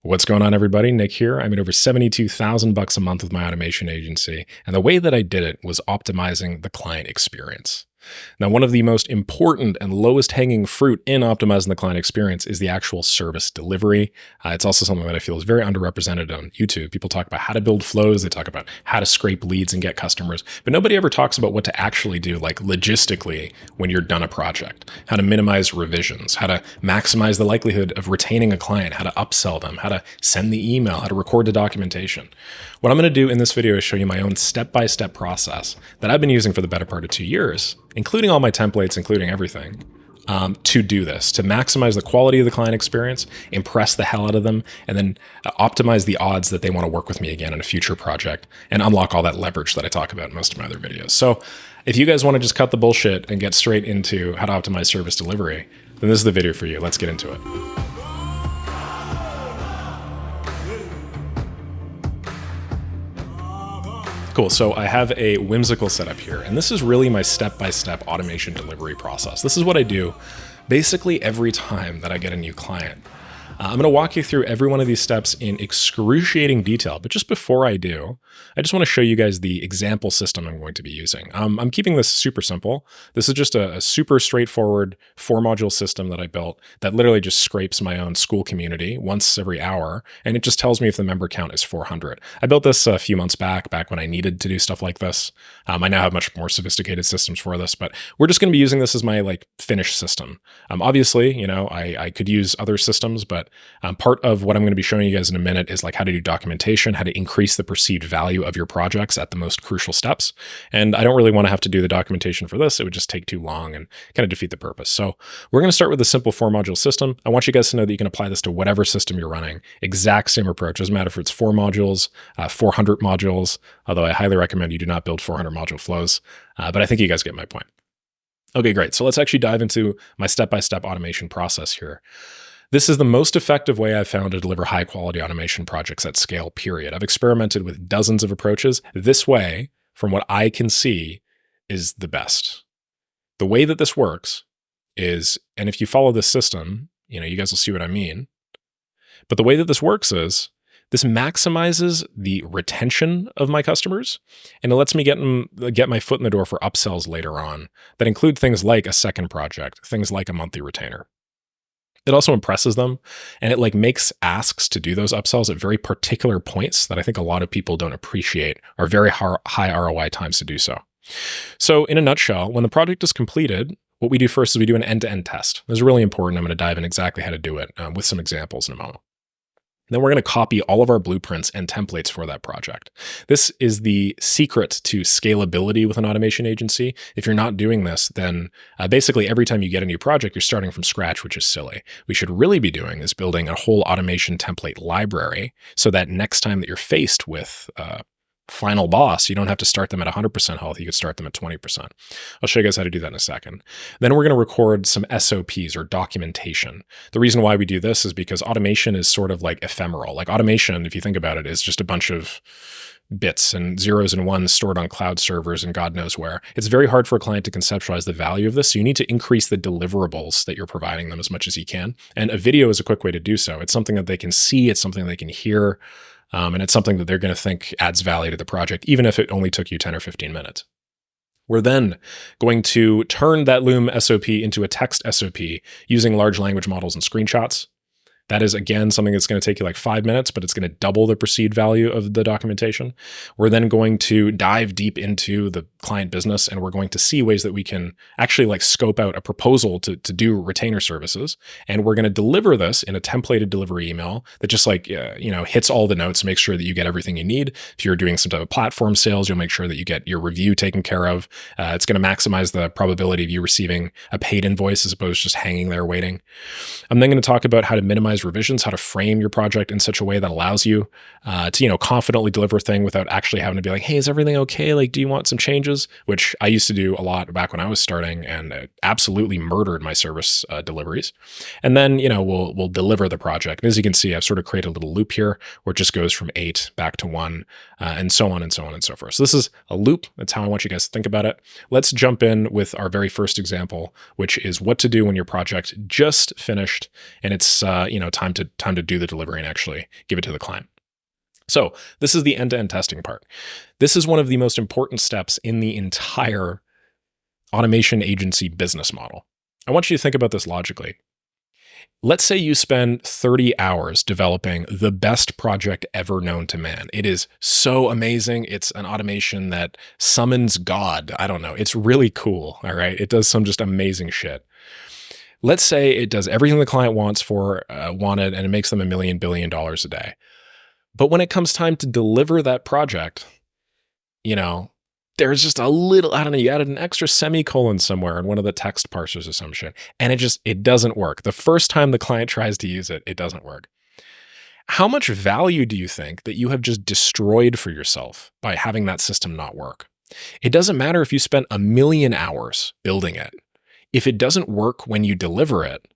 What's going on, everybody? Nick here. I made over $72,000 a month with my automation agency, and the way that I did it was optimizing the client experience. Now, one of the most important and lowest hanging fruit in optimizing the client experience is the actual service delivery. It's also something that I feel is very underrepresented on YouTube. People talk about how to build flows, they talk about how to scrape leads and get customers, but nobody ever talks about what to actually do, like logistically, when you're done a project, how to minimize revisions, how to maximize the likelihood of retaining a client, how to upsell them, how to send the email, how to record the documentation. What I'm going to do in this video is show you my own step-by-step process that I've been using for the better part of 2 years, including all my templates, including everything, to do this, to maximize the quality of the client experience, impress the hell out of them, and then optimize the odds that they want to work with me again in a future project and unlock all that leverage that I talk about in most of my other videos. So if you guys want to just cut the bullshit and get straight into how to optimize service delivery, then this is the video for you. Let's get into it. Cool, so I have a Whimsical setup here, and this is really my step-by-step automation delivery process. This is what I do basically every time that I get a new client. I'm going to walk you through every one of these steps in excruciating detail, but just before I do, I just want to show you guys the example system I'm going to be using. I'm keeping this super simple. This is just a super straightforward 4-module system that I built that literally just scrapes my own school community once every hour, and it just tells me if the member count is 400. I built this a few months back when I needed to do stuff like this. I now have much more sophisticated systems for this, but we're just going to be using this as my finished system. Obviously, you know, I could use other systems, but part of what I'm going to be showing you guys in a minute is how to do documentation, how to increase the perceived value of your projects at the most crucial steps. And I don't really want to have to do the documentation for this. It would just take too long and kind of defeat the purpose. So we're going to start with a simple 4-module system. I want you guys to know that you can apply this to whatever system you're running. Exact same approach. Doesn't matter if it's 4 modules, 400 modules, although I highly recommend you do not build 400 module flows. But I think you guys get my point. Okay, great. So let's actually dive into my step-by-step automation process here. This is the most effective way I've found to deliver high-quality automation projects at scale, period. I've experimented with dozens of approaches. This way, from what I can see, is the best. The way that this works is, and if you follow this system, you guys will see what I mean. But the way that this works is, this maximizes the retention of my customers, and it lets me get my foot in the door for upsells later on that include things like a second project, things like a monthly retainer. It also impresses them, and it makes asks to do those upsells at very particular points that I think a lot of people don't appreciate are very high ROI times to do so. So in a nutshell, when the project is completed, what we do first is we do an end-to-end test. This is really important. I'm going to dive in exactly how to do it with some examples in a moment. Then we're going to copy all of our blueprints and templates for that project. This is the secret to scalability with an automation agency. If you're not doing this, then basically every time you get a new project, you're starting from scratch, which is silly. We should really be doing is building a whole automation template library so that next time that you're faced with final boss, you don't have to start them at 100% health. You could start them at 20%. I'll show you guys how to do that in a second. Then we're going to record some SOPs or documentation. The reason why we do this is because automation is sort of ephemeral. Automation, if you think about it, is just a bunch of bits and zeros and ones stored on cloud servers and God knows where. It's very hard for a client to conceptualize the value of this. So you need to increase the deliverables that you're providing them as much as you can. And a video is a quick way to do so. It's something that they can see. It's something they can hear. And it's something that they're going to think adds value to the project, even if it only took you 10 or 15 minutes. We're then going to turn that Loom SOP into a text SOP using large language models and screenshots. That is, again, something that's going to take you 5 minutes, but it's going to double the perceived value of the documentation. We're then going to dive deep into the client business, and we're going to see ways that we can actually scope out a proposal to do retainer services. And we're going to deliver this in a templated delivery email that just hits all the notes, makes sure that you get everything you need. If you're doing some type of platform sales, you'll make sure that you get your review taken care of. It's going to maximize the probability of you receiving a paid invoice as opposed to just hanging there waiting. I'm then going to talk about how to minimize revisions, how to frame your project in such a way that allows you to confidently deliver a thing without actually having to be like, hey, is everything okay? Do you want some changes? Which I used to do a lot back when I was starting, and it absolutely murdered my service deliveries. And then we'll deliver the project. And as you can see, I've sort of created a little loop here where it just goes from 8 back to 1 and so on and so on and so forth. So this is a loop. That's how I want you guys to think about it. Let's jump in with our very first example, which is what to do when your project just finished and it's time to do the delivery and actually give it to the client. So this is the end-to-end testing part. This is one of the most important steps in the entire automation agency business model. I want you to think about this logically. Let's say you spend 30 hours developing the best project ever known to man. It is so amazing. It's an automation that summons God. I don't know. It's really cool. All right. It does some just amazing shit. Let's say it does everything the client wanted, and it makes them $1 billion a day. But when it comes time to deliver that project, there's just a little, I don't know, you added an extra semicolon somewhere in one of the text parsers or some shit, and it doesn't work. The first time the client tries to use it, it doesn't work. How much value do you think that you have just destroyed for yourself by having that system not work? It doesn't matter if you spent 1,000,000 hours building it. If it doesn't work when you deliver it,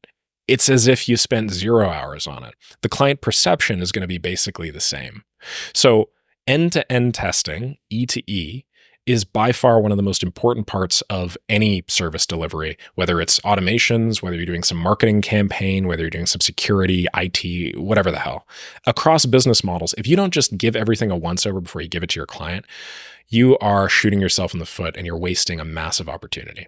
it's as if you spent 0 hours on it. The client perception is going to be basically the same. So end-to-end testing, E to E, is by far one of the most important parts of any service delivery, whether it's automations, whether you're doing some marketing campaign, whether you're doing some security, IT, whatever the hell. Across business models, if you don't just give everything a once-over before you give it to your client, you are shooting yourself in the foot and you're wasting a massive opportunity.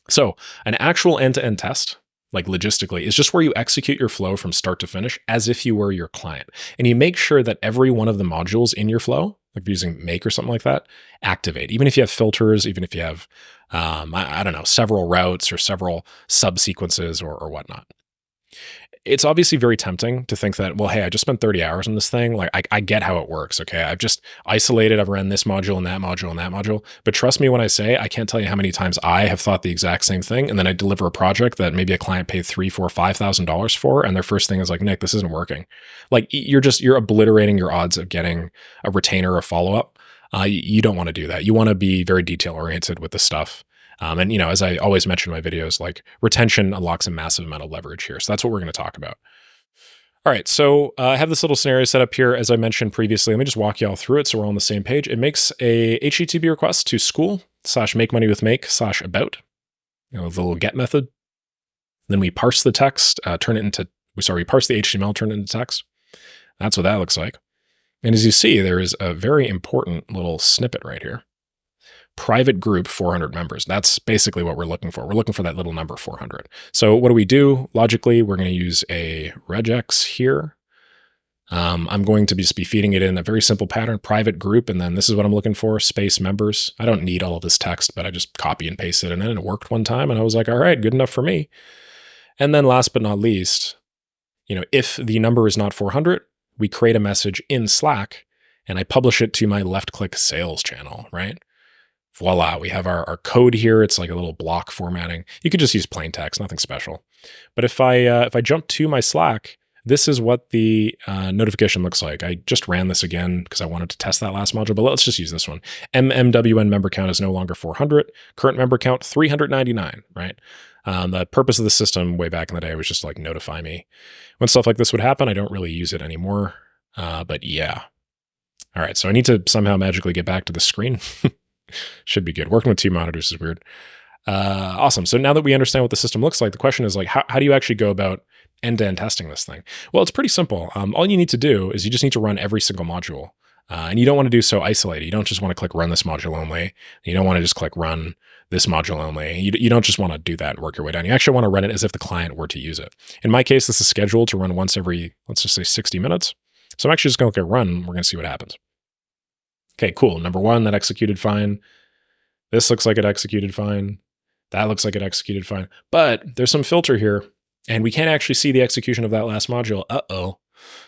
So an actual end-to-end test, like logistically, is just where you execute your flow from start to finish as if you were your client. And you make sure that every one of the modules in your flow, like using Make or something like that, activate. Even if you have filters, even if you have, I don't know, several routes or several subsequences or whatnot. It's obviously very tempting to think that, well, hey, I just spent 30 hours on this thing. Like, I get how it works, okay? I've just isolated, I've ran this module and that module and that module. But trust me when I say, I can't tell you how many times I have thought the exact same thing, and then I deliver a project that maybe a client paid $3,000, $4,000, $5,000 for, and their first thing is like, Nick, this isn't working. Like, you're obliterating your odds of getting a retainer or follow-up. You don't want to do that. You want to be very detail-oriented with this stuff. And as I always mention in my videos, like retention unlocks a massive amount of leverage here. So that's what we're going to talk about. All right, so I have this little scenario set up here, as I mentioned previously. Let me just walk you all through it so we're all on the same page. It makes a HTTP request to school/makemoneywithmake/about, the little get method. Then we parse the text, we parse the HTML, turn it into text. That's what that looks like. And as you see, there is a very important little snippet right here. Private group, 400 members. That's basically what we're looking for. We're looking for that little number 400. So what do we do? Logically, we're going to use a regex here. I'm going to just be feeding it in a very simple pattern, private group, and then this is what I'm looking for, space members. I don't need all of this text, but I just copy and paste it in, and it worked one time, and I was like, all right, good enough for me. And then last but not least, if the number is not 400, we create a message in Slack, and I publish it to my left-click sales channel, right? Voila, we have our code here. It's like a little block formatting. You could just use plain text, nothing special. But if I jump to my Slack, this is what the notification looks like. I just ran this again because I wanted to test that last module, but let's just use this one. MMWN member count is no longer 400. Current member count, 399, right? The purpose of the system way back in the day was just like notify me when stuff like this would happen. I don't really use it anymore, but yeah. All right, so I need to somehow magically get back to the screen. Should be good. Working with two monitors is weird. Awesome. So now that we understand what the system looks like, the question is like, how do you actually go about end-to-end testing this thing? Well, it's pretty simple. All you need to do is you just need to run every single module. And you don't want to do so isolated. You don't just want to click run this module only. You don't want to just click run this module only. You don't just want to do that and work your way down. You actually want to run it as if the client were to use it. In my case, this is scheduled to run once every, let's just say 60 minutes. So I'm actually just going to click run. We're going to see what happens. Okay, cool. Number one, that executed fine. This looks like it executed fine. That looks like it executed fine. But there's some filter here, and we can't actually see the execution of that last module. Uh-oh.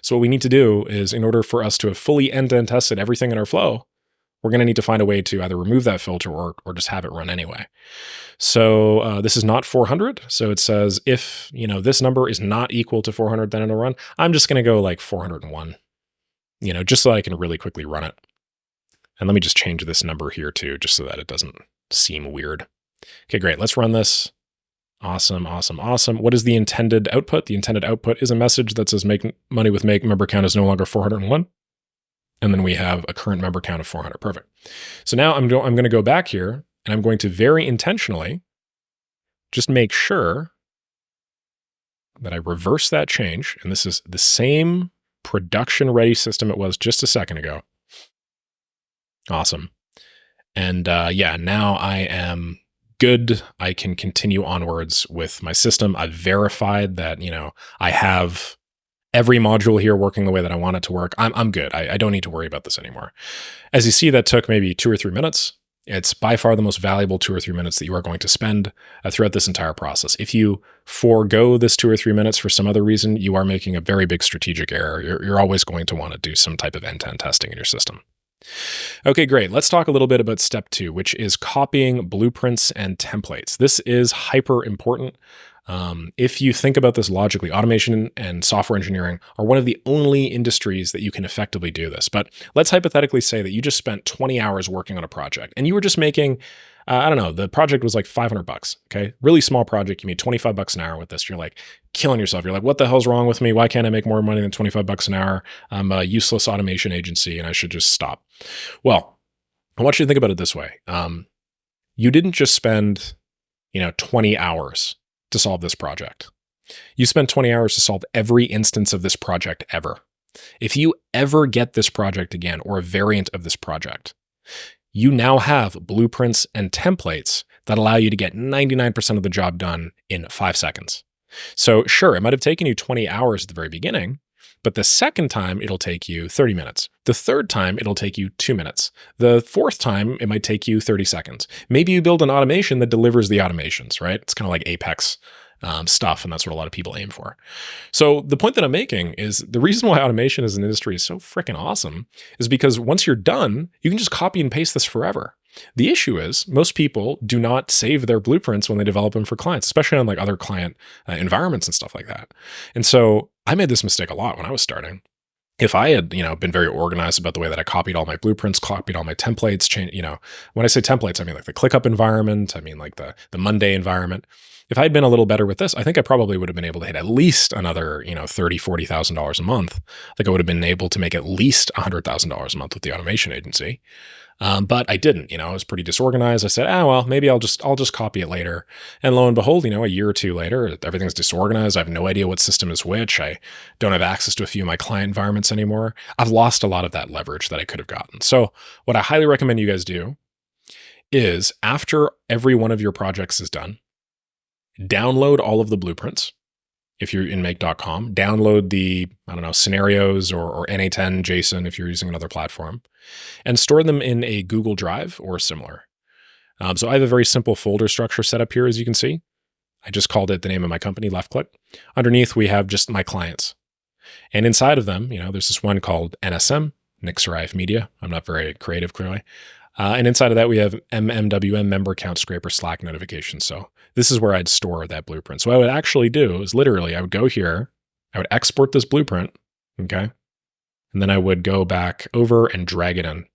So what we need to do is, in order for us to have fully end-to-end tested everything in our flow, we're going to need to find a way to either remove that filter or just have it run anyway. So this is not 400. So it says if this number is not equal to 400, then it'll run. I'm just going to go like 401, just so I can really quickly run it. And let me just change this number here too, just so that it doesn't seem weird. Okay, great. Let's run this. Awesome, awesome, awesome. What is the intended output? The intended output is a message that says make money with Make member count is no longer 401. And then we have a current member count of 400. Perfect. So now I'm going to go back here and I'm going to very intentionally just make sure that I reverse that change, and this is the same production-ready system it was just a second ago. Awesome. And yeah, now I am good. I can continue onwards with my system. I've verified that, I have every module here working the way that I want it to work. I'm good. I don't need to worry about this anymore. As you see, that took maybe 2 or 3 minutes. It's by far the most valuable 2 or 3 minutes that you are going to spend throughout this entire process. If you forego this 2 or 3 minutes for some other reason, you are making a very big strategic error. You're always going to want to do some type of end-to-end testing in your system. Okay, great. Let's talk a little bit about step 2, which is copying blueprints and templates. This is hyper important. If you think about this logically, automation and software engineering are one of the only industries that you can effectively do this. But let's hypothetically say that you just spent 20 hours working on a project and you were just making, I don't know, the project was like $500. Okay. Really small project. You made $25 an hour with this. You're like killing yourself. You're like, what the hell's wrong with me? Why can't I make more money than $25 an hour? I'm a useless automation agency and I should just stop. Well, I want you to think about it this way. You didn't just spend, 20 hours to solve this project. You spent 20 hours to solve every instance of this project ever. If you ever get this project again, or a variant of this project, you now have blueprints and templates that allow you to get 99% of the job done in 5 seconds. So sure, it might have taken you 20 hours at the very beginning, but the second time it'll take you 30 minutes. The third time it'll take you 2 minutes. The fourth time it might take you 30 seconds. Maybe you build an automation that delivers the automations, right? It's kind of like Apex stuff, and that's what a lot of people aim for. So the point that I'm making is the reason why automation as an industry is so freaking awesome is because once you're done, you can just copy and paste this forever. The issue is most people do not save their blueprints when they develop them for clients, especially on like other client environments and stuff like that. And so I made this mistake a lot when I was starting. If I had, been very organized about the way that I copied all my blueprints, copied all my templates, when I say templates, I mean like the ClickUp environment, I mean like the Monday environment. If I'd been a little better with this, I think I probably would have been able to hit at least another, $30,000, $40,000 a month. I think I would have been able to make at least $100,000 a month with the automation agency. But I didn't, I was pretty disorganized. I said, well, maybe I'll just copy it later. And lo and behold, a year or two later, everything's disorganized. I have no idea what system is which. I don't have access to a few of my client environments anymore. I've lost a lot of that leverage that I could have gotten. So what I highly recommend you guys do is after every one of your projects is done, download all of the blueprints. If you're in make.com, download the, scenarios or NA10 JSON if you're using another platform, and store them in a Google Drive or similar. So I have a very simple folder structure set up here, as you can see. I just called it the name of my company, left click. Underneath, we have just my clients. And inside of them, there's this one called NSM, Nixerive Media. I'm not very creative, clearly. And inside of that, we have MMWM, member account scraper, Slack notifications. So this is where I'd store that blueprint. So what I would actually do is literally, I would go here, I would export this blueprint, okay? And then I would go back over and drag it in,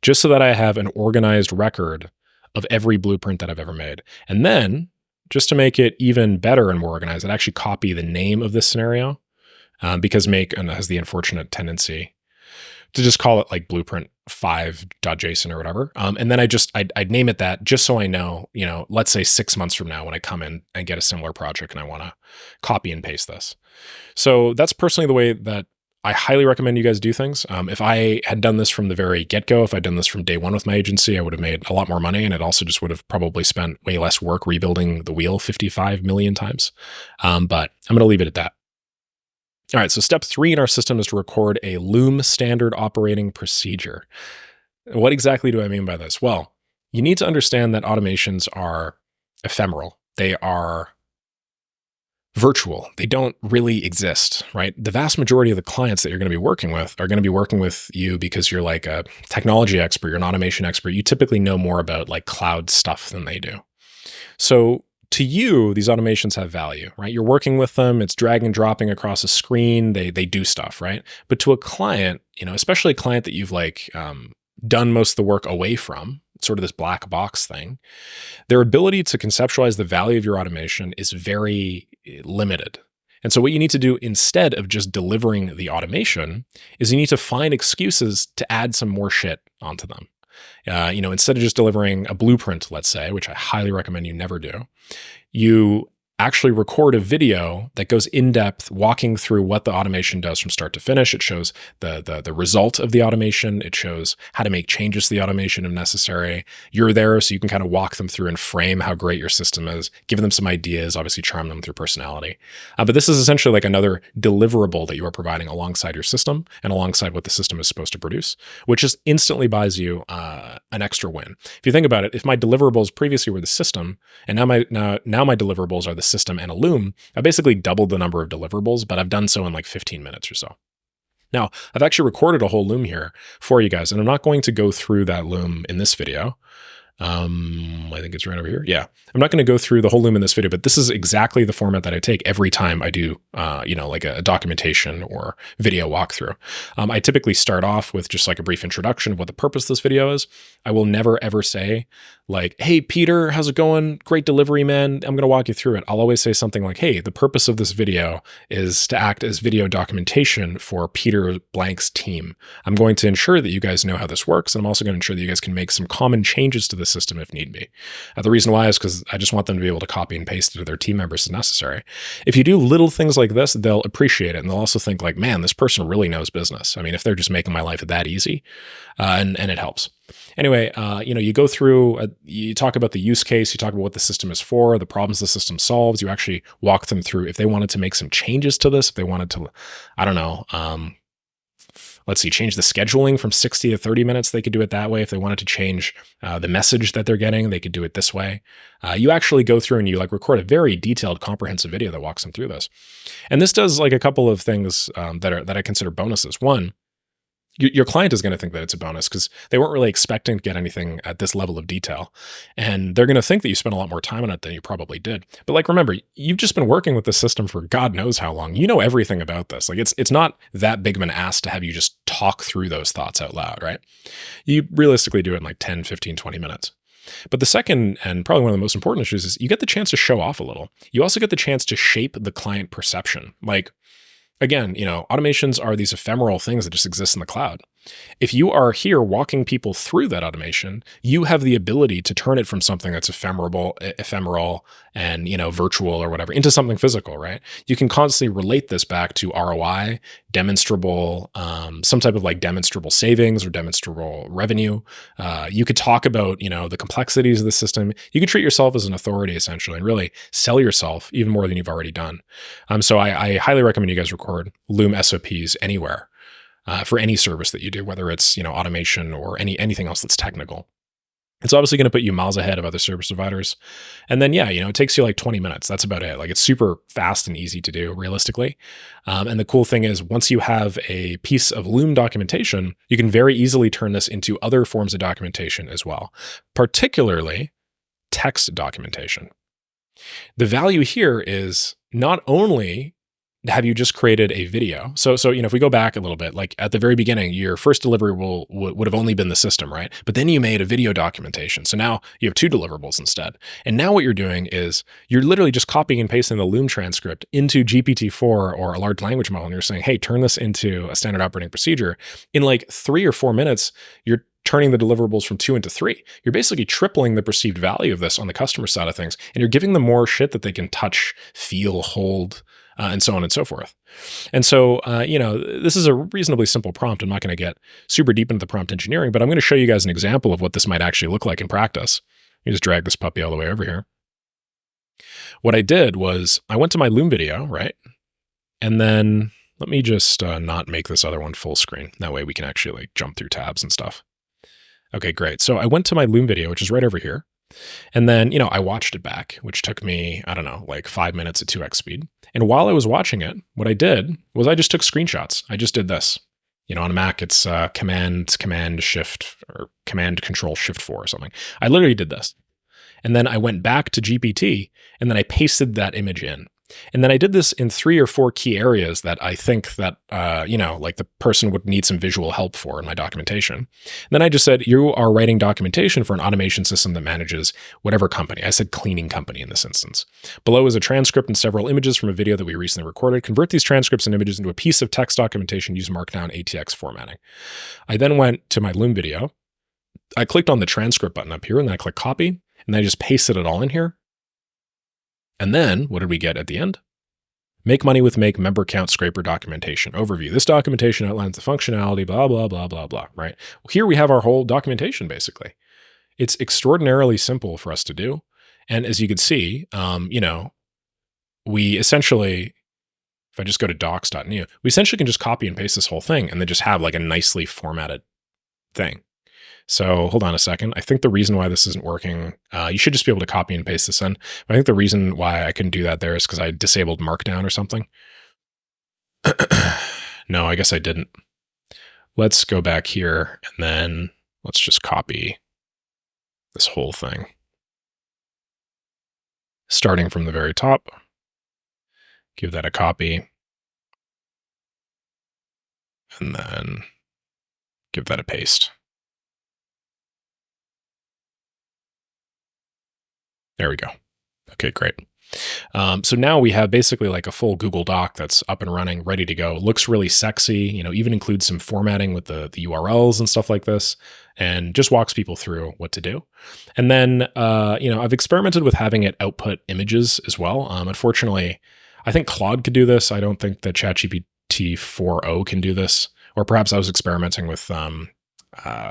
just so that I have an organized record of every blueprint that I've ever made. And then, just to make it even better and more organized, I'd actually copy the name of this scenario, because Make has the unfortunate tendency to just call it like blueprint 5.json or whatever. And then I'd name it that just so I know, let's say 6 months from now when I come in and get a similar project and I want to copy and paste this. So that's personally the way that I highly recommend you guys do things. If I had done this from the very get-go, if I'd done this from day one with my agency, I would have made a lot more money, and it also just would have probably spent way less work rebuilding the wheel 55 million times. But I'm going to leave it at that. All right, so step 3 in our system is to record a Loom standard operating procedure. What exactly do I mean by this? Well, you need to understand that automations are ephemeral. They are virtual. They don't really exist, right? The vast majority of the clients that you're going to be working with are going to be working with you because you're like a technology expert, you're an automation expert. You typically know more about like cloud stuff than they do. So to you, these automations have value, right? You're working with them, it's dragging and dropping across a screen, they do stuff, right? But to a client, especially a client that you've done most of the work away from, sort of this black box thing, their ability to conceptualize the value of your automation is very limited. And so what you need to do instead of just delivering the automation is you need to find excuses to add some more shit onto them. Instead of just delivering a blueprint, let's say, which I highly recommend you never do, you actually record a video that goes in depth, walking through what the automation does from start to finish. It shows the result of the automation. It shows how to make changes to the automation if necessary. You're there so you can kind of walk them through and frame how great your system is, give them some ideas, obviously charm them through personality. But this is essentially like another deliverable that you are providing alongside your system and alongside what the system is supposed to produce, which just instantly buys you an extra win. If you think about it, if my deliverables previously were the system, and now my deliverables are the system and a Loom, I basically doubled the number of deliverables, but I've done so in like 15 minutes or so. Now, I've actually recorded a whole Loom here for you guys, and I'm not going to go through that Loom in this video. I think it's right over here. Yeah. I'm not going to go through the whole Loom in this video, but this is exactly the format that I take every time I do, like a documentation or video walkthrough. I typically start off with just like a brief introduction of what the purpose of this video is. I will never ever say like, hey, Peter, how's it going? Great delivery, man. I'm going to walk you through it. I'll always say something like, hey, the purpose of this video is to act as video documentation for Peter Blank's team. I'm going to ensure that you guys know how this works. And I'm also going to ensure that you guys can make some common changes to the system if need be. The reason why is because I just want them to be able to copy and paste it to their team members as necessary. If you do little things like this, they'll appreciate it. And they'll also think like, man, this person really knows business. I mean, if they're just making my life that easy, and it helps. Anyway, you go through, you talk about the use case, you talk about what the system is for, the problems the system solves. You actually walk them through if they wanted to make some changes to this, if they wanted to, I don't know, let's see, change the scheduling from 60 to 30 minutes, they could do it that way. If they wanted to change the message that they're getting, they could do it this way. You actually go through and you like record a very detailed, comprehensive video that walks them through this. And this does like a couple of things that I consider bonuses. One, your client is going to think that it's a bonus because they weren't really expecting to get anything at this level of detail. And they're going to think that you spent a lot more time on it than you probably did. But like, remember, you've just been working with this system for God knows how long. You know everything about this. Like it's not that big of an ask to have you just talk through those thoughts out loud, right? You realistically do it in like 10, 15, 20 minutes. But the second, and probably one of the most important issues, is you get the chance to show off a little. You also get the chance to shape the client perception. Like, again, automations are these ephemeral things that just exist in the cloud. If you are here walking people through that automation, you have the ability to turn it from something that's ephemeral and, virtual or whatever into something physical, right? You can constantly relate this back to ROI, demonstrable, some type of like demonstrable savings or demonstrable revenue. You could talk about, the complexities of the system. You could treat yourself as an authority essentially and really sell yourself even more than you've already done. So I highly recommend you guys record Loom SOPs anywhere. For any service that you do, whether it's automation or anything else that's technical. It's obviously going to put you miles ahead of other service providers. And then, it takes you like 20 minutes. That's about it. Like it's super fast and easy to do realistically. And the cool thing is once you have a piece of Loom documentation, you can very easily turn this into other forms of documentation as well, particularly text documentation. The value here is not only have you just created a video? So if we go back a little bit, like at the very beginning, your first delivery would have only been the system, right? But then you made a video documentation. So now you have two deliverables instead. And now what you're doing is you're literally just copying and pasting the Loom transcript into GPT-4 or a large language model. And you're saying, hey, turn this into a standard operating procedure. In like 3 or 4 minutes, you're turning the deliverables from 2 into 3. You're basically tripling the perceived value of this on the customer side of things. And you're giving them more shit that they can touch, feel, hold, and so on and so forth. And so, this is a reasonably simple prompt. I'm not going to get super deep into the prompt engineering, but I'm going to show you guys an example of what this might actually look like in practice. You just drag this puppy all the way over here. What I did was I went to my Loom video, right? And then let me just not make this other one full screen. That way we can actually like jump through tabs and stuff. Okay, great. So I went to my Loom video, which is right over here. And then, I watched it back, which took me, I don't know, like 5 minutes at 2x speed. And while I was watching it, what I did was I just took screenshots. I just did this. On a Mac, it's Command Shift or Command Control Shift 4 or something. I literally did this. And then I went back to GPT and then I pasted that image in. And then I did this in 3 or 4 key areas that I think that, like the person would need some visual help for in my documentation. And then I just said, you are writing documentation for an automation system that manages whatever company. I said cleaning company in this instance. Below is a transcript and several images from a video that we recently recorded. Convert these transcripts and images into a piece of text documentation using Markdown ATX formatting. I then went to my Loom video. I clicked on the transcript button up here and then I clicked copy and then I just pasted it all in here. And then what did we get at the end? Make money with Make member count scraper documentation overview. This documentation outlines the functionality, blah, blah, blah, blah, blah, right? Well, here we have our whole documentation, basically. It's extraordinarily simple for us to do. And as you can see, we essentially, if I just go to docs.new, we essentially can just copy and paste this whole thing and then just have like a nicely formatted thing. So hold on a second. I think the reason why this isn't working, you should just be able to copy and paste this in. But I think the reason why I couldn't do that there is because I disabled Markdown or something. No, I guess I didn't. Let's go back here and then let's just copy this whole thing. Starting from the very top, give that a copy, and then give that a paste. There we go. Okay, great. So now we have basically like a full Google Doc that's up and running, ready to go. It looks really sexy, even includes some formatting with the URLs and stuff like this, and just walks people through what to do. And then, I've experimented with having it output images as well. Unfortunately, I think Claude could do this. I don't think that ChatGPT 4.0 can do this, or perhaps I was experimenting with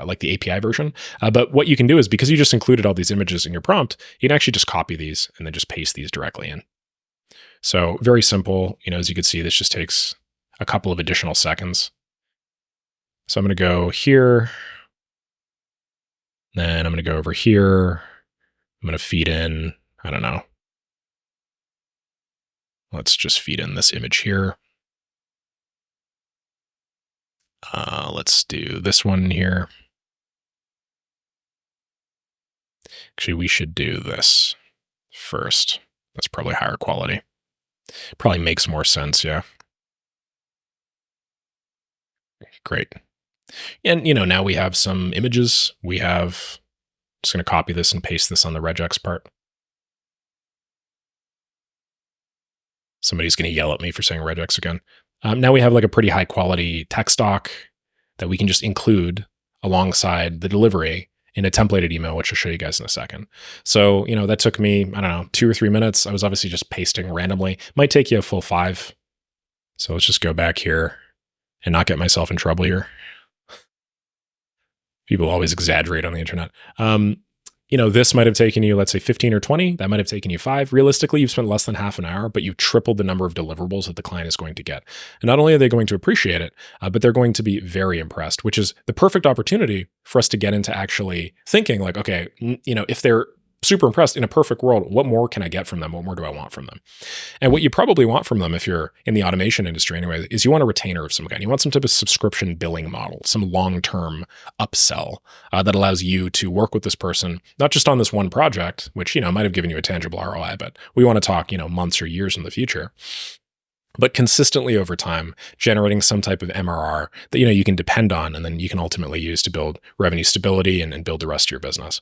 like the API version. But what you can do is, because you just included all these images in your prompt, you can actually just copy these and then just paste these directly in. So very simple. As you can see, this just takes a couple of additional seconds. So I'm going to go here. Then I'm going to go over here. I'm going to feed in, I don't know. Let's just feed in this image here. Let's do this one here. Actually, we should do this first. That's probably higher quality. Probably makes more sense, yeah. Great. And, now we have some images. Just going to copy this and paste this on the regex part. Somebody's going to yell at me for saying regex again. Now we have like a pretty high quality text doc that we can just include alongside the delivery in a templated email, which I'll show you guys in a second. So, that took me, I don't know, 2 or 3 minutes. I was obviously just pasting randomly. Might take you a full 5. So let's just go back here and not get myself in trouble here. People always exaggerate on the internet. This might have taken you, let's say 15 or 20. That might have taken you 5. Realistically, you've spent less than half an hour, but you've tripled the number of deliverables that the client is going to get. And not only are they going to appreciate it, but they're going to be very impressed, which is the perfect opportunity for us to get into actually thinking like, okay, if they're super impressed in a perfect world, what more can I get from them? What more do I want from them? And what you probably want from them, if you're in the automation industry anyway, is you want a retainer of some kind. You want some type of subscription billing model, some long-term upsell that allows you to work with this person, not just on this one project, which, might have given you a tangible ROI, but we want to talk, months or years in the future, but consistently over time, generating some type of MRR that, you can depend on, and then you can ultimately use to build revenue stability and build the rest of your business.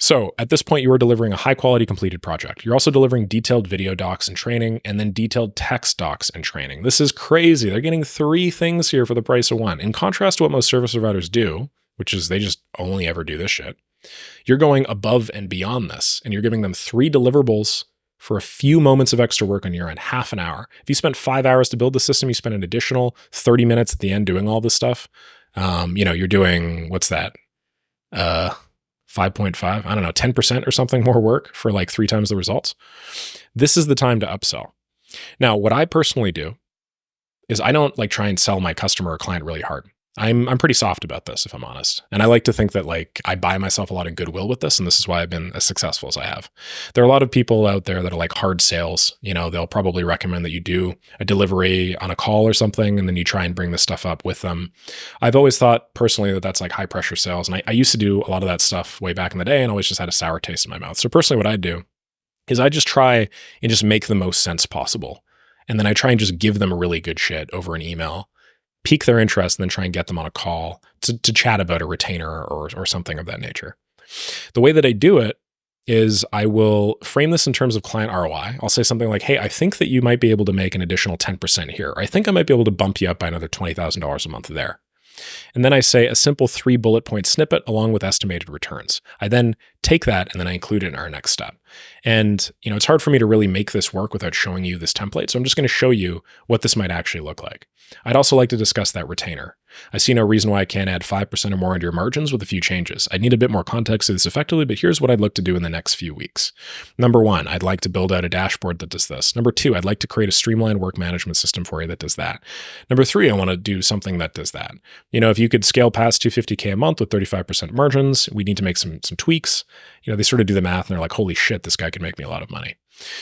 So at this point, you are delivering a high quality completed project. You're also delivering detailed video docs and training, and then detailed text docs and training. This is crazy. They're getting 3 things here for the price of 1. In contrast to what most service providers do, which is they just only ever do this shit, you're going above and beyond this, and you're giving them 3 deliverables for a few moments of extra work on your end, half an hour. If you spent 5 hours to build the system, you spend an additional 30 minutes at the end doing all this stuff. You're doing, what's that? 5.5, I don't know, 10% or something more work for like 3 times the results. This is the time to upsell. Now, what I personally do is I don't like try and sell my customer or client really hard. I'm pretty soft about this, if I'm honest. And I like to think that like I buy myself a lot of goodwill with this, and this is why I've been as successful as I have. There are a lot of people out there that are like hard sales. They'll probably recommend that you do a delivery on a call or something, and then you try and bring this stuff up with them. I've always thought personally that that's like high pressure sales. And I used to do a lot of that stuff way back in the day and always just had a sour taste in my mouth. So personally, what I do is I just try and just make the most sense possible. And then I try and just give them a really good shit over an email, pique their interest, and then try and get them on a call to chat about a retainer or something of that nature. The way that I do it is I will frame this in terms of client ROI. I'll say something like, hey, I think that you might be able to make an additional 10% here. Or I think I might be able to bump you up by another $20,000 a month there. And then I say a simple 3 bullet point snippet along with estimated returns. I then take that and then I include it in our next step. And, it's hard for me to really make this work without showing you this template. So I'm just going to show you what this might actually look like. I'd also like to discuss that retainer. I see no reason why I can't add 5% or more into your margins with a few changes. I need a bit more context to this effectively, but here's what I'd look to do in the next few weeks. Number 1, I'd like to build out a dashboard that does this. Number 2, I'd like to create a streamlined work management system for you that does that. Number 3, I want to do something that does that. If you could scale past $250K a month with 35% margins, we need to make some tweaks. They sort of do the math and they're like, holy shit, this guy could make me a lot of money.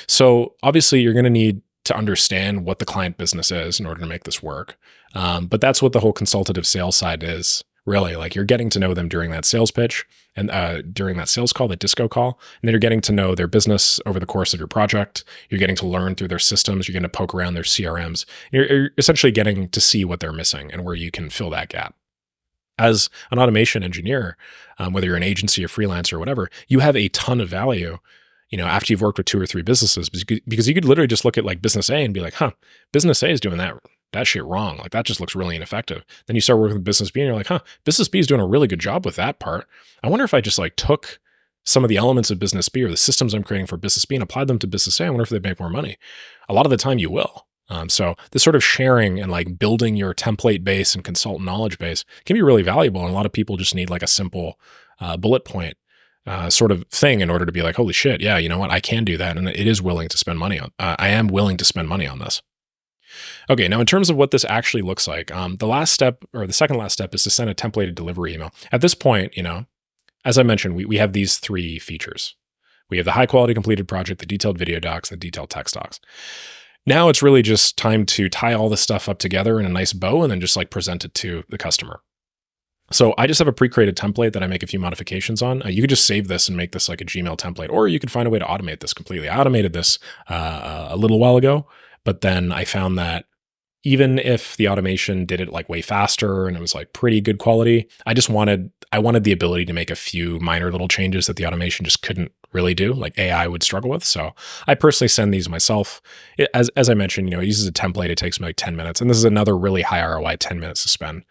So obviously you're going to need to understand what the client business is in order to make this work. But that's what the whole consultative sales side is, really. Like, you're getting to know them during that sales pitch and during that sales call, that disco call, and then you're getting to know their business over the course of your project. You're getting to learn through their systems. You're getting to poke around their CRMs. You're essentially getting to see what they're missing and where you can fill that gap. As an automation engineer, whether you're an agency or freelancer or whatever, you have a ton of value after you've worked with 2 or 3 businesses, because you could literally just look at like business A and be like, business A is doing that shit wrong. Like, that just looks really ineffective. Then you start working with business B and you're like, business B is doing a really good job with that part. I wonder if I just like took some of the elements of business B or the systems I'm creating for business B and applied them to business A. I wonder if they'd make more money. A lot of the time you will. So this sort of sharing and like building your template base and consultant knowledge base can be really valuable. And a lot of people just need like a simple bullet point sort of thing in order to be like, holy shit, yeah, you know what? I can do that. And it is willing to spend money on, I am willing to spend money on this. Okay, now in terms of what this actually looks like, the last step, or the second last step, is to send a templated delivery email. At this point, as I mentioned, we have these 3 features. We have the high quality completed project, the detailed video docs, the detailed text docs. Now it's really just time to tie all this stuff up together in a nice bow and then just like present it to the customer. So I just have a pre-created template that I make a few modifications on. You could just save this and make this like a Gmail template, or you could find a way to automate this completely. I automated this a little while ago, but then I found that even if the automation did it like way faster and it was like pretty good quality, I wanted the ability to make a few minor little changes that the automation just couldn't really do, like AI would struggle with. So I personally send these myself. As I mentioned, it uses a template. It takes me like 10 minutes. And this is another really high ROI 10 minutes to spend.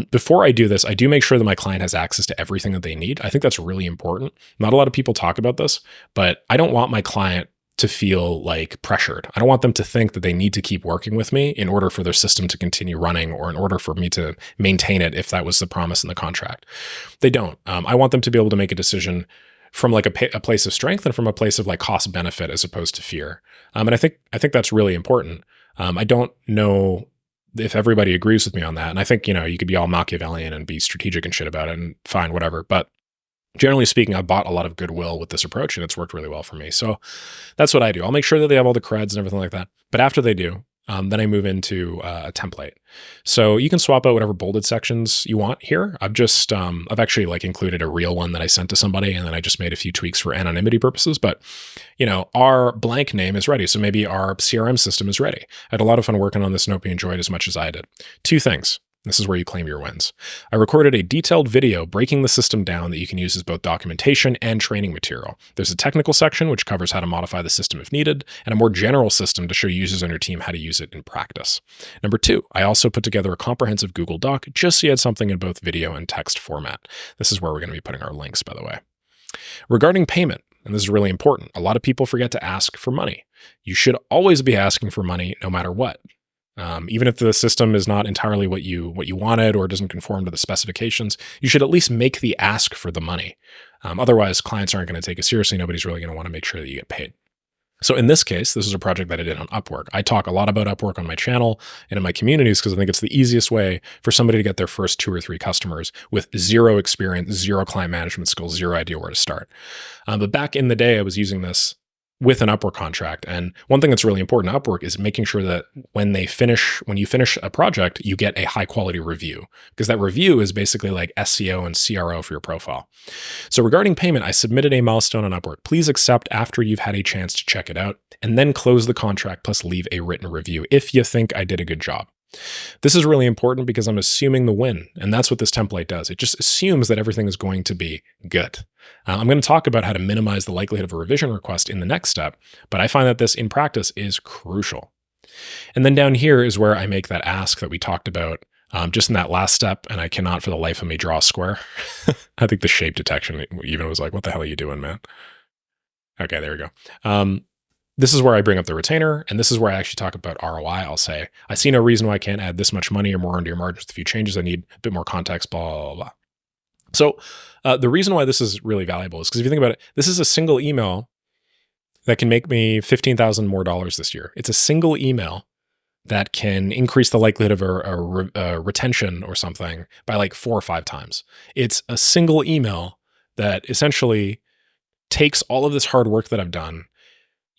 Before I do this, I do make sure that my client has access to everything that they need. I think that's really important. Not a lot of people talk about this, but I don't want my client to feel like pressured. I don't want them to think that they need to keep working with me in order for their system to continue running or in order for me to maintain it if that was the promise in the contract. They don't. I want them to be able to make a decision from like a place of strength and from a place of like cost benefit as opposed to fear. And I think that's really important. I don't know if everybody agrees with me on that. And I think, you could be all Machiavellian and be strategic and shit about it and fine, whatever. But generally speaking, I bought a lot of goodwill with this approach and it's worked really well for me. So that's what I do. I'll make sure that they have all the creds and everything like that. But after they do, then I move into a template. So you can swap out whatever bolded sections you want here. I've actually like included a real one that I sent to somebody, and then I just made a few tweaks for anonymity purposes. But, our blank name is ready. So maybe our CRM system is ready. I had a lot of fun working on this and hope you enjoyed as much as I did. 2 things. This is where you claim your wins. I recorded a detailed video breaking the system down that you can use as both documentation and training material. There's a technical section which covers how to modify the system if needed, and a more general system to show users on your team how to use it in practice. Number 2, I also put together a comprehensive Google Doc just so you had something in both video and text format. This is where we're going to be putting our links, by the way. Regarding payment, and this is really important, a lot of people forget to ask for money. You should always be asking for money no matter what. Even if the system is not entirely what you wanted or doesn't conform to the specifications, you should at least make the ask for the money. Otherwise, clients aren't going to take it seriously. Nobody's really going to want to make sure that you get paid. So in this case, this is a project that I did on Upwork. I talk a lot about Upwork on my channel and in my communities because I think it's the easiest way for somebody to get their first 2 or 3 customers with 0 experience, 0 client management skills, 0 idea where to start. But back in the day, I was using this with an Upwork contract. And one thing that's really important to Upwork is making sure that when you finish a project, you get a high quality review, because that review is basically like SEO and CRO for your profile. So regarding payment, I submitted a milestone on Upwork. Please accept after you've had a chance to check it out, and then close the contract plus leave a written review if you think I did a good job. This is really important because I'm assuming the win, and that's what this template does. It just assumes that everything is going to be good. I'm going to talk about how to minimize the likelihood of a revision request in the next step, but I find that this in practice is crucial. And then down here is where I make that ask that we talked about just in that last step, and I cannot for the life of me draw a square. I think the shape detection even was like, what the hell are you doing, man? Okay, there we go. This is where I bring up the retainer, and this is where I actually talk about ROI. I'll say, I see no reason why I can't add this much money or more into your margins with a few changes. I need a bit more context, blah, blah, blah. So the reason why this is really valuable is because if you think about it, this is a single email that can make me $15,000 more this year. It's a single email that can increase the likelihood of a retention or something by like 4 or 5 times. It's a single email that essentially takes all of this hard work that I've done,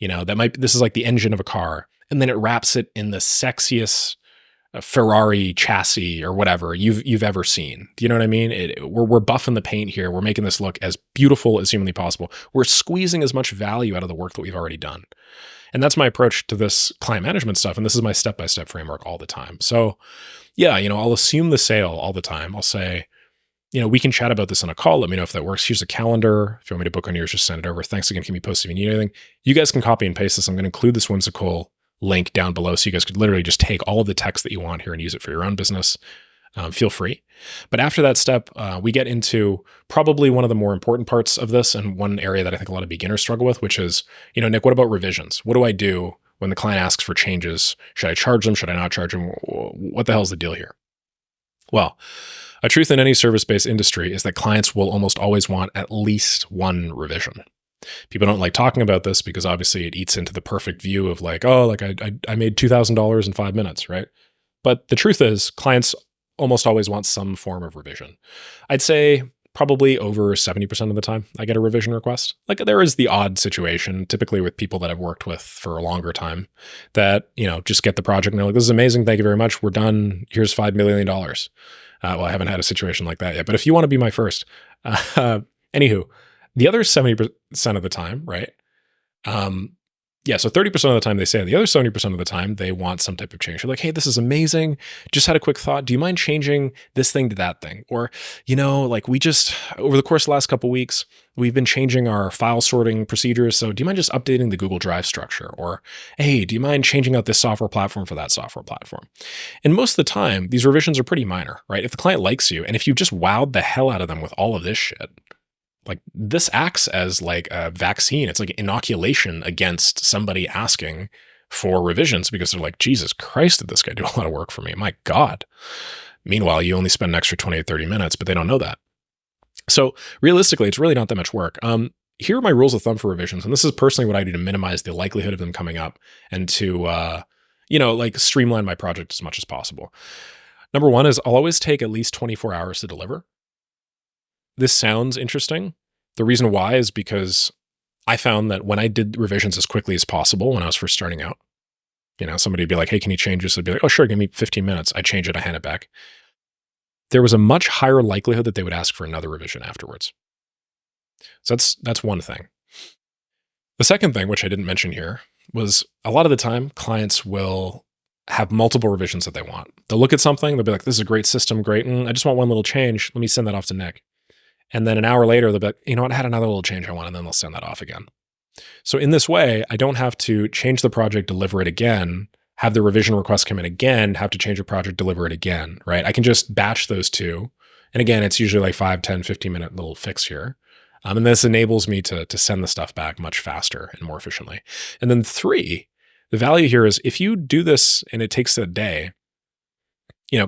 this is like the engine of a car, and then it wraps it in the sexiest Ferrari chassis or whatever you've ever seen. Do you know what I mean? We're buffing the paint here. We're making this look as beautiful as humanly possible. We're squeezing as much value out of the work that we've already done. And that's my approach to this client management stuff. And this is my step-by-step framework all the time. So yeah, I'll assume the sale all the time. I'll say, we can chat about this on a call. Let me know if that works. Here's a calendar. If you want me to book on yours, just send it over. Thanks again. Keep me posted if you need anything. You guys can copy and paste this. I'm going to include this Whimsical link down below so you guys could literally just take all of the text that you want here and use it for your own business. Feel free. But after that step, we get into probably one of the more important parts of this, and one area that I think a lot of beginners struggle with, which is, Nick, what about revisions? What do I do when the client asks for changes? Should I charge them? Should I not charge them? What the hell's the deal here? Well, a truth in any service-based industry is that clients will almost always want at least one revision. People don't like talking about this because obviously it eats into the perfect view of like, oh, like I made $2,000 in 5 minutes, right? But the truth is clients almost always want some form of revision. I'd say probably over 70% of the time I get a revision request. Like there is the odd situation, typically with people that I've worked with for a longer time that, just get the project and they're like, this is amazing. Thank you very much. We're done. Here's $5 million. Well, I haven't had a situation like that yet, but if you want to be my first, anywho, the other 70% of the time, right? So 30% of the time they say, the other 70% of the time they want some type of change. They're like, hey, this is amazing. Just had a quick thought. Do you mind changing this thing to that thing? Or, like we just, over the course of the last couple of weeks, we've been changing our file sorting procedures. So do you mind just updating the Google Drive structure? Or, hey, do you mind changing out this software platform for that software platform? And most of the time, these revisions are pretty minor, right? If the client likes you, and if you've just wowed the hell out of them with all of this shit, like this acts as like a vaccine. It's like inoculation against somebody asking for revisions because they're like, Jesus Christ, did this guy do a lot of work for me? My God. Meanwhile, you only spend an extra 20 or 30 minutes, but they don't know that. So realistically, it's really not that much work. Here are my rules of thumb for revisions. And this is personally what I do to minimize the likelihood of them coming up and to, like streamline my project as much as possible. Number one is I'll always take at least 24 hours to deliver. This sounds interesting. The reason why is because I found that when I did revisions as quickly as possible when I was first starting out, somebody would be like, hey, can you change this? I'd be like, oh, sure, give me 15 minutes. I change it, I hand it back. There was a much higher likelihood that they would ask for another revision afterwards. So that's one thing. The second thing, which I didn't mention here, was a lot of the time clients will have multiple revisions that they want. They'll look at something, they'll be like, this is a great system, great, and I just want one little change. Let me send that off to Nick. And then an hour later, they'll be like, you know what, I had another little change I want, and then they'll send that off again. So in this way, I don't have to change the project, deliver it again, have the revision request come in again, have to change the project, deliver it again, right? I can just batch those two. And again, it's usually like 5, 10, 15-minute little fix here. And this enables me to send the stuff back much faster and more efficiently. And then 3, the value here is if you do this and it takes a day,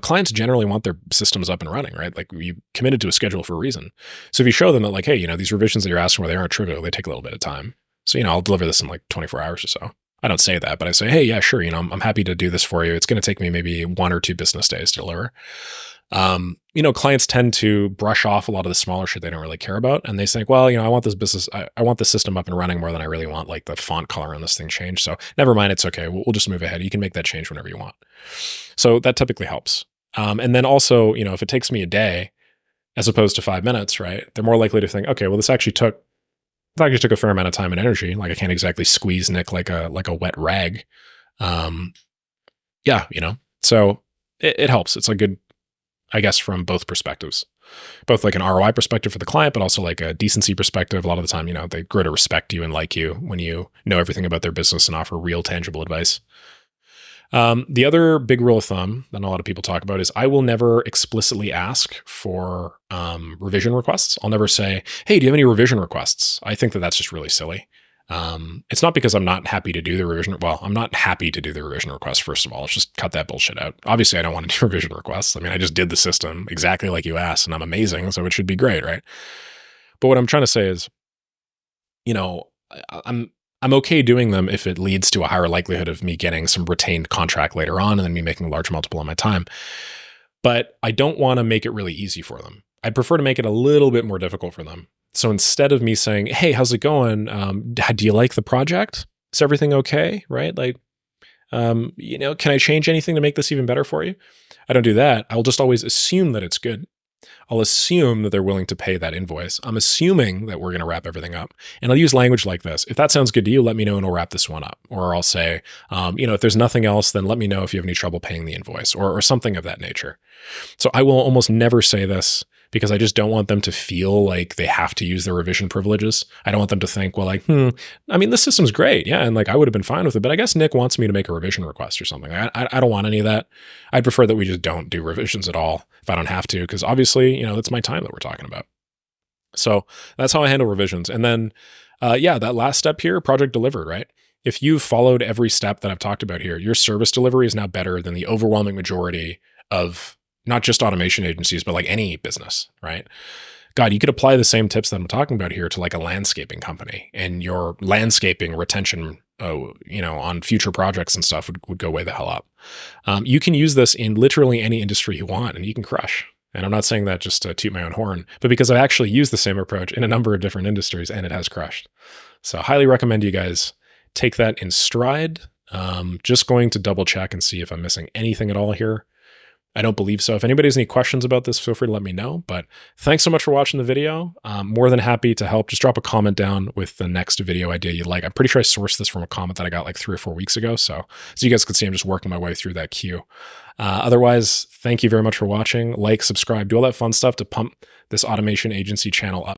clients generally want their systems up and running, right? Like you committed to a schedule for a reason. So if you show them that like, hey, these revisions that you're asking for, they aren't trivial, they take a little bit of time. So, I'll deliver this in like 24 hours or so. I don't say that, but I say, hey, yeah, sure. I'm happy to do this for you. It's going to take me maybe 1 or 2 business days to deliver. Clients tend to brush off a lot of the smaller shit they don't really care about. And they think, well, I want this business, I want the system up and running more than I really want like the font color on this thing changed. So never mind. It's okay. We'll just move ahead. You can make that change whenever you want. So that typically helps. And then also, if it takes me a day as opposed to 5 minutes, right? They're more likely to think, okay, well, this actually took a fair amount of time and energy. Like I can't exactly squeeze Nick like a wet rag. So it helps. It's a good, I guess, from both perspectives, both like an ROI perspective for the client, but also like a decency perspective. A lot of the time, they grow to respect you and like you when you know everything about their business and offer real tangible advice. The other big rule of thumb that a lot of people talk about is I will never explicitly ask for revision requests. I'll never say, hey, do you have any revision requests? I think that that's just really silly. It's not because I'm not happy to do the revision. Well, I'm not happy to do the revision request, first of all. Let's just cut that bullshit out. Obviously, I don't want to do revision requests. I mean, I just did the system exactly like you asked, and I'm amazing, so it should be great, right? But what I'm trying to say is, you know, I'm okay doing them if it leads to a higher likelihood of me getting some retained contract later on and then me making a large multiple on my time. But I don't want to make it really easy for them. I'd prefer to make it a little bit more difficult for them. So instead of me saying, hey, how's it going? Do you like the project? Is everything okay? Right? Like, can I change anything to make this even better for you? I don't do that. I'll just always assume that it's good. I'll assume that they're willing to pay that invoice. I'm assuming that we're going to wrap everything up. And I'll use language like this. If that sounds good to you, let me know and we'll wrap this one up. Or I'll say, if there's nothing else, then let me know if you have any trouble paying the invoice or something of that nature. So I will almost never say this because I just don't want them to feel like they have to use their revision privileges. I don't want them to think, well, like, this system's great. Yeah. And like, I would have been fine with it, but I guess Nick wants me to make a revision request or something. I don't want any of that. I'd prefer that we just don't do revisions at all if I don't have to, because obviously, that's my time that we're talking about. So that's how I handle revisions. And then, that last step here, project delivered, right? If you've followed every step that I've talked about here, your service delivery is now better than the overwhelming majority of not just automation agencies, but like any business, right? God, you could apply the same tips that I'm talking about here to like a landscaping company, and your landscaping retention, on future projects and stuff would go way the hell up. You can use this in literally any industry you want, and you can crush. And I'm not saying that just to toot my own horn, but because I've actually used the same approach in a number of different industries, and it has crushed. So I highly recommend you guys take that in stride. Just going to double check and see if I'm missing anything at all here. I don't believe so. If anybody has any questions about this, feel free to let me know. But thanks so much for watching the video. I'm more than happy to help. Just drop a comment down with the next video idea you'd like. I'm pretty sure I sourced this from a comment that I got like 3 or 4 weeks ago. So as you guys can see, I'm just working my way through that queue. Otherwise, thank you very much for watching. Like, subscribe, do all that fun stuff to pump this automation agency channel up.